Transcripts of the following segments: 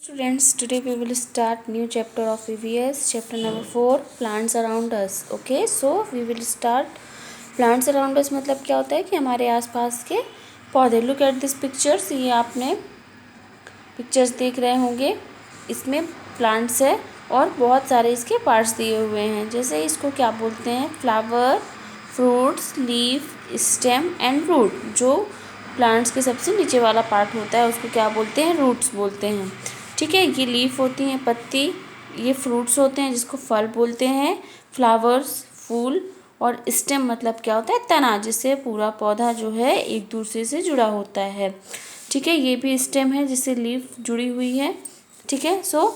Students, today we will start new chapter of EVS, chapter number 4, plants around us. Okay, so we will start plants around us मतलब क्या होता है कि हमारे आसपास के पौधे. Look at this pictures. ये आपने पिक्चर्स देख रहे होंगे, इसमें प्लांट्स है और बहुत सारे इसके पार्ट्स दिए हुए हैं. जैसे इसको क्या बोलते हैं, flower, fruits, leaf, stem and root. जो प्लांट्स के सबसे नीचे वाला पार्ट होता है उसको क्या बोलते हैं, रूट्स बोलते हैं. ठीक है, ये लीफ होती हैं, पत्ती. ये फ्रूट्स होते हैं जिसको फल बोलते हैं, फ्लावर्स फूल, और स्टेम मतलब क्या होता है, तना, जिससे पूरा पौधा जो है एक दूसरे से जुड़ा होता है. ठीक है, ये भी स्टेम है जिससे लीफ जुड़ी हुई है. ठीक है, so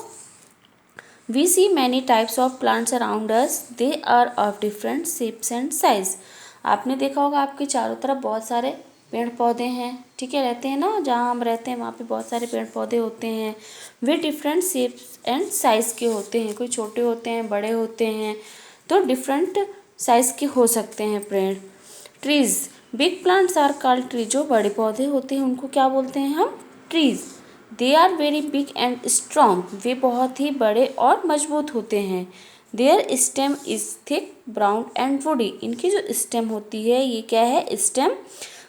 we see many types of plants around us. They are of different shapes and size. आपने देखा होगा आपके चारों तरफ बहुत सारे पेड़ पौधे हैं. ठीक है, रहते हैं ना, जहाँ हम रहते हैं वहाँ पे बहुत सारे पेड़ पौधे होते हैं. वे डिफरेंट शेप्स एंड साइज़ के होते हैं. कोई छोटे होते हैं, बड़े होते हैं, तो डिफरेंट साइज़ के हो सकते हैं पेड़. Trees, big plants are called tree. जो बड़े पौधे होते हैं उनको क्या बोलते हैं हम, trees. They are very big and strong. वे बहुत ही बड़े और मजबूत होते हैं. Their stem is thick, brown and woody. इनकी जो स्टेम होती है, ये क्या है, स्टेम,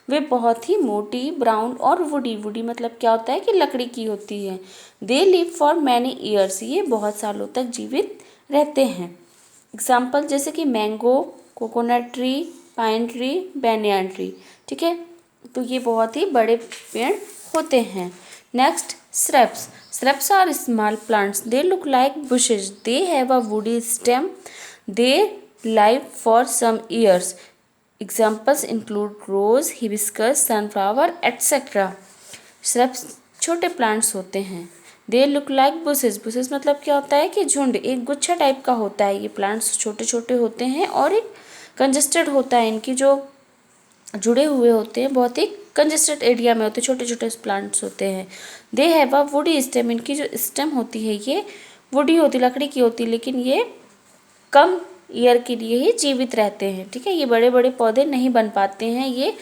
वे बहुत ही मोटी, ब्राउन और वुडी. वुडी मतलब क्या होता है कि लकड़ी की होती है. They live for many years. ये बहुत सालों तक जीवित रहते हैं. एग्जाम्पल जैसे कि mango, coconut tree, pine tree, banyan tree. ठीक है, तो ये बहुत ही बड़े पेड़ होते हैं. Next, shrubs. Shrubs are small plants. They look like bushes. They have a woody stem. They live for some years. Examples include rose, hibiscus, sunflower, etc. Shrubs छोटे प्लांट्स होते हैं. They look like bushes. Bushes मतलब क्या होता है कि झुंड, एक गुच्छा टाइप का होता है. ये प्लांट्स छोटे छोटे होते हैं और एक कंजेस्टेड होता है. इनकी जो जुड़े हुए होते हैं बहुत ही कंजेस्टेड एरिया में होते हैं, छोटे छोटे प्लांट्स होते हैं. They have a woody stem. इनकी जो स्टेम होती है ये वुडी होती, लकड़ी की होती, लेकिन ये कम ईयर के लिए ही जीवित रहते हैं. ठीक है, ये बड़े बड़े पौधे नहीं बन पाते हैं. ये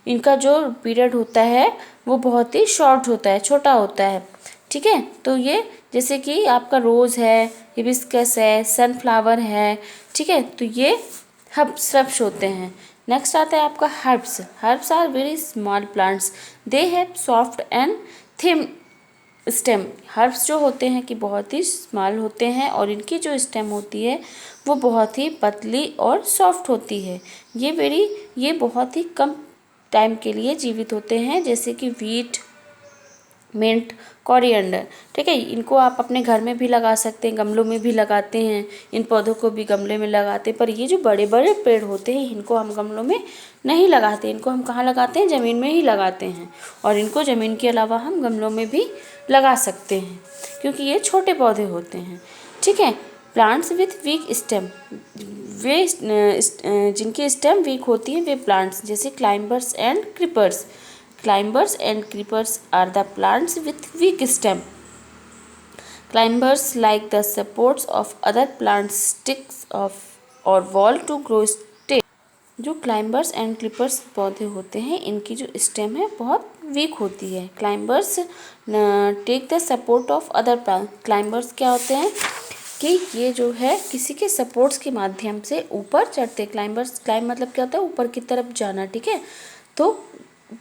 इनका जो पीरियड होता है वो बहुत ही शॉर्ट होता है, छोटा होता है. ठीक है, तो ये जैसे कि आपका रोज़ है, हिबिस्कस है, सनफ्लावर है. ठीक है, तो ये श्रब्स होते हैं. नेक्स्ट आता है आपका herbs. Herbs are very small plants. They have soft and thin stem. Herbs जो होते हैं कि बहुत ही स्मॉल होते हैं और इनकी जो स्टेम होती है वो बहुत ही पतली और सॉफ्ट होती है. ये बहुत ही कम टाइम के लिए जीवित होते हैं, जैसे कि वीट, मिंट, कोरिएंडर. ठीक है, इनको आप अपने घर में भी लगा सकते हैं, गमलों में भी लगाते हैं. इन पौधों को भी गमले में लगाते हैं, पर ये जो बड़े बड़े पेड़ होते हैं इनको हम गमलों में नहीं लगाते. इनको हम कहाँ लगाते हैं, ज़मीन में ही लगाते हैं. और इनको ज़मीन के अलावा हम गमलों में भी लगा सकते हैं क्योंकि ये छोटे पौधे होते हैं. ठीक है, प्लांट्स विथ वीक स्टेम. वे जिनकी स्टेम वीक होती है वे प्लांट्स, जैसे climbers and creepers. Climbers and creepers are the plants with weak stem. Climbers like the supports of other plants, sticks of or wall to grow stay. जो climbers and creepers पौधे होते हैं इनकी जो stem है बहुत weak होती है. Climbers take the support of other plant. Climbers क्या होते हैं कि ये जो है किसी के सपोर्ट्स के माध्यम से ऊपर चढ़ते. क्लाइंबर्स, क्लाइंब मतलब क्या होता है, ऊपर की तरफ जाना. ठीक है, तो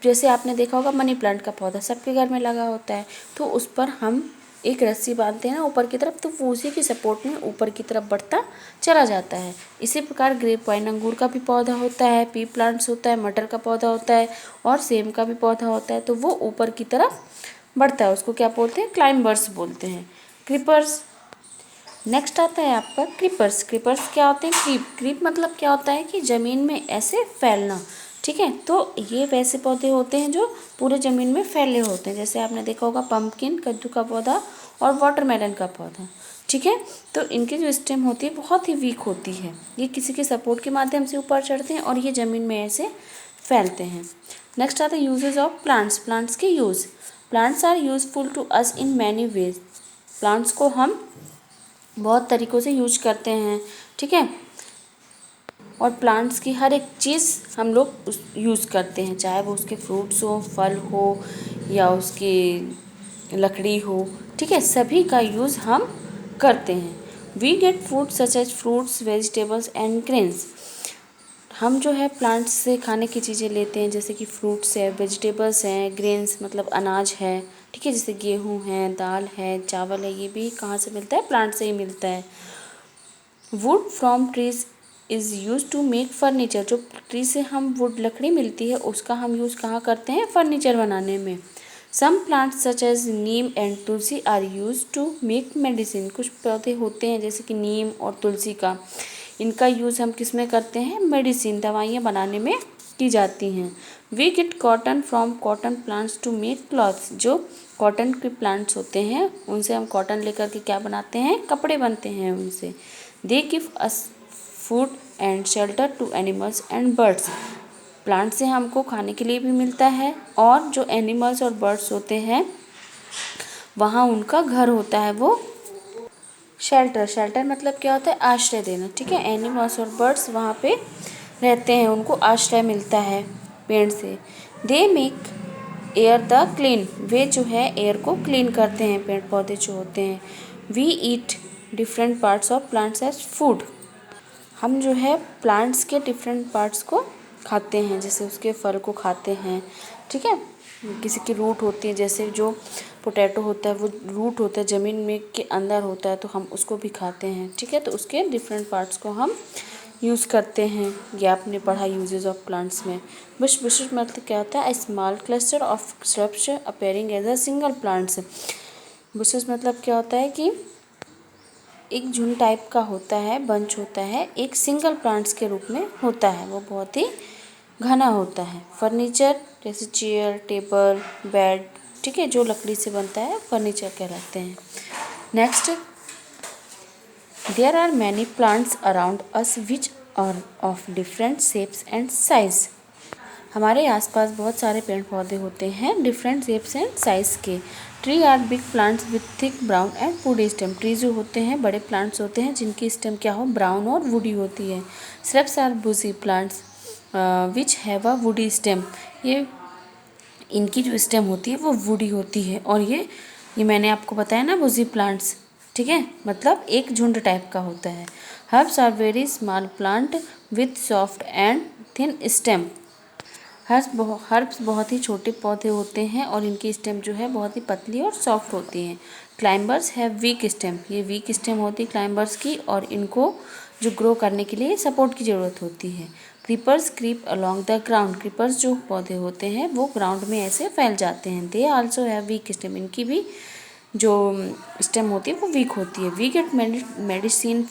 जैसे आपने देखा होगा मनी प्लांट का पौधा सबके घर में लगा होता है, तो उस पर हम एक रस्सी बांधते हैं ना ऊपर की तरफ, तो वो उसी की सपोर्ट में ऊपर की तरफ बढ़ता चला जाता है. इसी प्रकार ग्रेप वाइन, अंगूर का भी पौधा होता है, पी प्लांट्स होता है, मटर का पौधा होता है और सेम का भी पौधा होता है. तो वो ऊपर की तरफ बढ़ता है, उसको क्या बोलते हैं, क्लाइंबर्स बोलते हैं. क्रीपर्स. नेक्स्ट आता है आपका क्रीपर्स. क्रीपर्स क्या होते हैं, क्रीप मतलब क्या होता है कि ज़मीन में ऐसे फैलना. ठीक है, तो ये वैसे पौधे होते हैं जो पूरे ज़मीन में फैले होते हैं. जैसे आपने देखा होगा पम्पकिन, कद्दू का पौधा और वाटरमेलन का पौधा. ठीक है, तो इनकी जो स्टेम होती है बहुत ही वीक होती है. ये किसी के सपोर्ट के माध्यम से ऊपर चढ़ते हैं और ये ज़मीन में ऐसे फैलते हैं. नेक्स्ट आता है यूजेज ऑफ प्लांट्स. प्लांट्स के use. Plants are useful to us in many ways. Plants को हम बहुत तरीक़ों से यूज करते हैं. ठीक है, और प्लांट्स की हर एक चीज़ हम लोग यूज़ करते हैं, चाहे वो उसके फ्रूट्स हो, फल हो या उसकी लकड़ी हो. ठीक है, सभी का यूज़ हम करते हैं। We get food such as fruits, vegetables and grains. हम जो है प्लांट्स से खाने की चीज़ें लेते हैं, जैसे कि फ्रूट्स है, वेजिटेबल्स हैं, ग्रेन्स मतलब अनाज है, ठीक है, जैसे गेहूँ है, दाल है, चावल है, ये भी कहाँ से मिलता है? प्लांट से ही मिलता है। Wood from trees is use to make furniture. जो ट्री से हम वुड लकड़ी मिलती है उसका हम यूज़ कहाँ करते हैं? फर्नीचर बनाने में। Some plants such as neem and tulsi are use to make medicine. कुछ पौधे होते हैं जैसे कि नीम और तुलसी का, इनका यूज़ हम किस में करते हैं? मेडिसिन, दवाइयाँ बनाने में की जाती हैं। We get cotton from cotton plants to make clothes. जो कॉटन के प्लांट्स होते हैं उनसे हम कॉटन लेकर के क्या बनाते हैं? कपड़े बनते हैं उनसे। They give us food and shelter to animals and birds. Plant से हमको खाने के लिए भी मिलता है, और जो एनिमल्स और बर्ड्स होते हैं वहाँ उनका घर होता है वो शेल्टर। शेल्टर मतलब क्या होता है? आश्रय देना, ठीक है। एनिमल्स और बर्ड्स वहाँ पे रहते हैं, उनको आश्रय मिलता है पेड़ से। They make air the clean. वे जो है एयर को क्लीन करते हैं, पेड़ पौधे जो होते हैं। We eat different parts of plants as food. हम जो है प्लांट्स के डिफरेंट पार्ट्स को खाते हैं, जैसे उसके फल को खाते हैं, ठीक है। किसी की रूट होती है, जैसे जो पोटैटो होता है वो रूट होता है, ज़मीन में के अंदर होता है, तो हम उसको भी खाते हैं, ठीक है। तो उसके डिफरेंट पार्ट्स को हम यूज़ करते हैं। ये आपने पढ़ा यूजेस ऑफ प्लांट्स में। बुशेस मतलब क्या होता है? Small cluster of shrubs appearing as a single plants. Bushes मतलब क्या होता है कि एक झुंड टाइप का होता है, बंच होता है, एक सिंगल प्लांट्स के रूप में होता है, वो बहुत ही घना होता है। फर्नीचर जैसे चेयर, टेबल, बेड, ठीक है, जो लकड़ी से बनता है फर्नीचर कहलाते हैं। Next, there are many plants around us which are of different shapes and size. हमारे आसपास बहुत सारे पेड़ पौधे होते हैं डिफरेंट शेप्स एंड साइज के। Tree are big plants with thick brown and woody stem. Tree जो होते हैं बड़े प्लांट्स होते हैं जिनकी स्टेम क्या हो? ब्राउन और वुडी होती है। Shrubs are bushy plants which have a woody stem. ये इनकी जो स्टेम होती है वो वुडी होती है, और ये मैंने आपको बताया ना, बुशी प्लांट्स, ठीक है, मतलब एक झुंड टाइप का होता है। Herbs are very small plant with soft and thin stem. Herbs बहुत ही छोटे पौधे होते हैं और इनकी स्टेम जो है बहुत ही पतली और सॉफ्ट होती हैं। Climbers have week stem. ये वीक स्टेम होती है क्लाइंबर्स की, और इनको जो ग्रो करने के लिए सपोर्ट की ज़रूरत होती है। Creepers creep along the ground. Creepers जो पौधे होते हैं वो ग्राउंड में ऐसे फैल जाते हैं। They also have week stem. इनकी भी जो स्टेम होती है वो वीक होती है। We get medicine,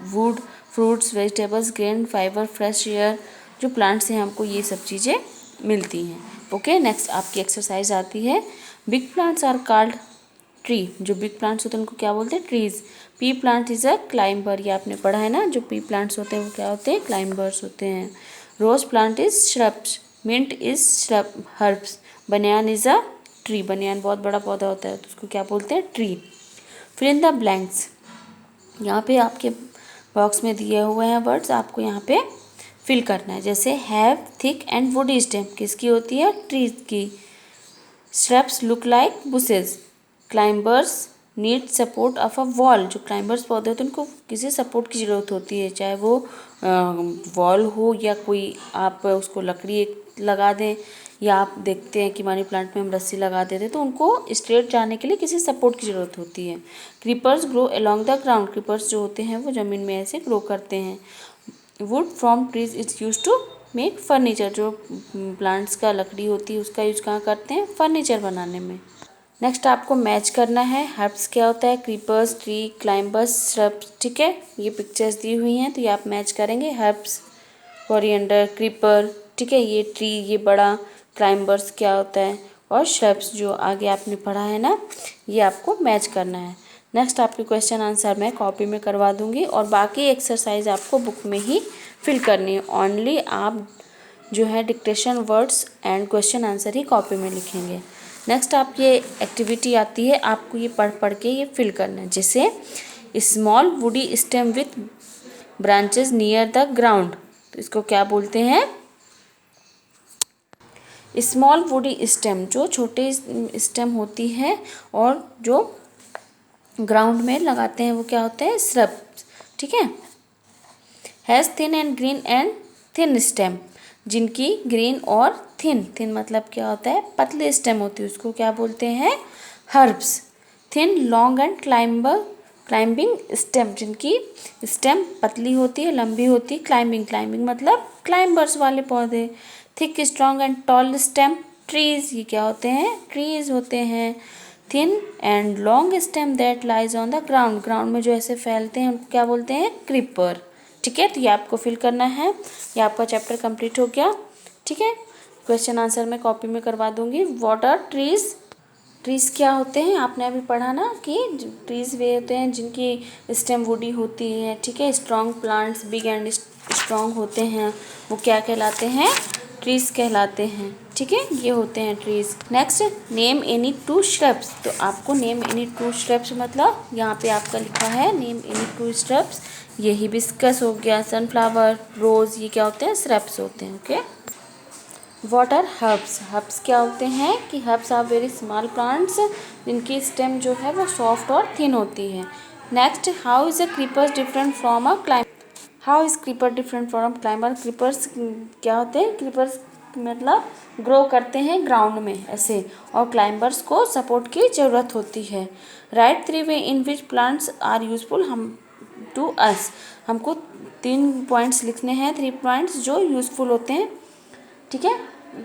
wood, fruits, vegetables, grain, fibre, fresh air. जो प्लांट से हमको ये सब चीज़ें मिलती हैं। ओके, नेक्स्ट आपकी एक्सरसाइज आती है। Big plants are called tree. जो बिग प्लांट्स होते हैं उनको क्या बोलते हैं? Trees. Pea plant is a climber. ये आपने पढ़ा है ना, जो पी प्लांट्स होते हैं वो क्या होते हैं? क्लाइंबर्स होते हैं। Rose plant is shrubs. Mint is shrub herbs. Banyan is a tree. Banyan बहुत बड़ा पौधा होता है तो उसको क्या बोलते हैं? Tree. Fill in the blanks. यहाँ पे आपके बॉक्स में दिए हुए हैं वर्ड्स, आपको यहाँ पे फिल करना है। जैसे have thick and woody stem किसकी होती है? ट्रीज की। Shrubs look like bushes. Climbers need support of a wall. जो क्लाइंबर्स पौधे होते हैं उनको किसी सपोर्ट की ज़रूरत होती है, चाहे वो वॉल हो या कोई आप उसको लकड़ी लगा दें, या आप देखते हैं कि मनी प्लांट में हम रस्सी लगा देते हैं तो उनको स्ट्रेट जाने के लिए किसी सपोर्ट की ज़रूरत होती है। Creepers grow along the ground. Creepers जो होते हैं वो ज़मीन में ऐसे ग्रो करते हैं। Wood from trees is use to make furniture. जो प्लांट्स का लकड़ी होती है उसका यूज कहाँ करते हैं? फर्नीचर बनाने में। नेक्स्ट आपको मैच करना है। हर्ब्स क्या होता है? क्रीपर्स, ट्री, क्लाइंबर्स, श्रब्स, ठीक है। ये पिक्चर्स दी हुई हैं तो ये आप मैच करेंगे। हर्ब्स, कोरिएंडर, क्रीपर, ठीक है, ये ट्री, ये बड़ा। क्लाइंबर्स क्या होता है? और श्रब्स जो आगे आपने पढ़ा है ना, ये आपको मैच करना है। नेक्स्ट आपके क्वेश्चन आंसर मैं कॉपी में करवा दूंगी, और बाकी एक्सरसाइज आपको बुक में ही फिल करनी है। ओनली आप जो है dictation words and question answer he copy में लिखेंगे। नेक्स्ट आप ये एक्टिविटी आती है, आपको ये पढ़ पढ़ के ये फिल करना है। जैसे small woody stem with branches near the ground, तो इसको क्या बोलते हैं? Small woody stem. जो छोटे स्टेम होती है और जो ग्राउंड में लगाते हैं वो क्या होते हैं, श्रब्स, ठीक है। Has thin and green and thin stem, जिनकी ग्रीन और थिन, थिन मतलब क्या होता है, पतली स्टेम होती है, उसको क्या बोलते हैं, herbs. Thin long and climbing stem, जिनकी स्टेम पतली होती है, लंबी होती है, क्लाइंबिंग मतलब क्लाइंबर्स वाले पौधे। Thick strong and tall stem trees, ये क्या होते हैं, ट्रीज होते हैं। Thin and long stem that lies on the ground, ground में जो ऐसे फैलते हैं उनको क्या बोलते हैं, क्रीपर, ठीक है। तो ये आपको फिल करना है, ये आपका चैप्टर कंप्लीट हो गया, ठीक है। क्वेश्चन आंसर मैं कॉपी में करवा दूंगी। व्हाट आर ट्रीज, ट्रीज़ क्या होते हैं, आपने अभी पढ़ा ना कि ट्रीज़ वे होते हैं जिनकी स्टेम वुडी होती है, ठीक है। Strong plants big and strong होते हैं, वो क्या कहलाते हैं, ट्रीज़ कहलाते हैं, ठीक है। ये होते हैं trees. Next, name any two shrubs, तो आपको नेम एनी टू श्रब्स मतलब यहाँ पे आपका लिखा है नेम एनी टू श्रब्स, ये हिबिस्कस हो गया, सनफ्लावर, रोज़, ये क्या होते हैं, श्रब्स होते हैं, okay. What are herbs, herbs क्या होते हैं कि herbs are very small plants, जिनकी स्टेम जो है वो सॉफ्ट और थिन होती है। Next, how is a creepers different from a climber, how is creeper different from climber, creepers क्या होते हैं, क्रीपर्स मतलब ग्रो करते हैं ग्राउंड में ऐसे, और क्लाइंबर्स को सपोर्ट की ज़रूरत होती है। Write 3 ways in which plants are useful हम टू अस, हमको 3 पॉइंट्स लिखने हैं, 3 पॉइंट्स जो यूज़फुल होते हैं, ठीक है।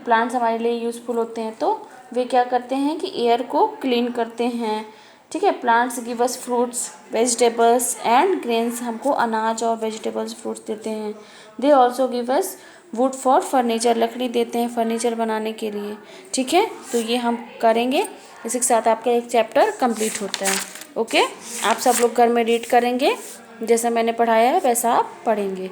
प्लांट्स हमारे लिए यूज़फुल होते हैं, तो वे क्या करते हैं कि एयर को क्लीन करते हैं, ठीक है। Plants give us fruits vegetables and grains, हमको अनाज और वेजिटेबल्स फ्रूट्स देते हैं। They also give us would for furniture, लकड़ी देते हैं फर्नीचर बनाने के लिए, ठीक है। तो ये हम करेंगे, इसी के साथ आपका एक चैप्टर कंप्लीट होता है, ओके। आप सब लोग घर में रीड करेंगे, जैसा मैंने पढ़ाया है वैसा आप पढ़ेंगे।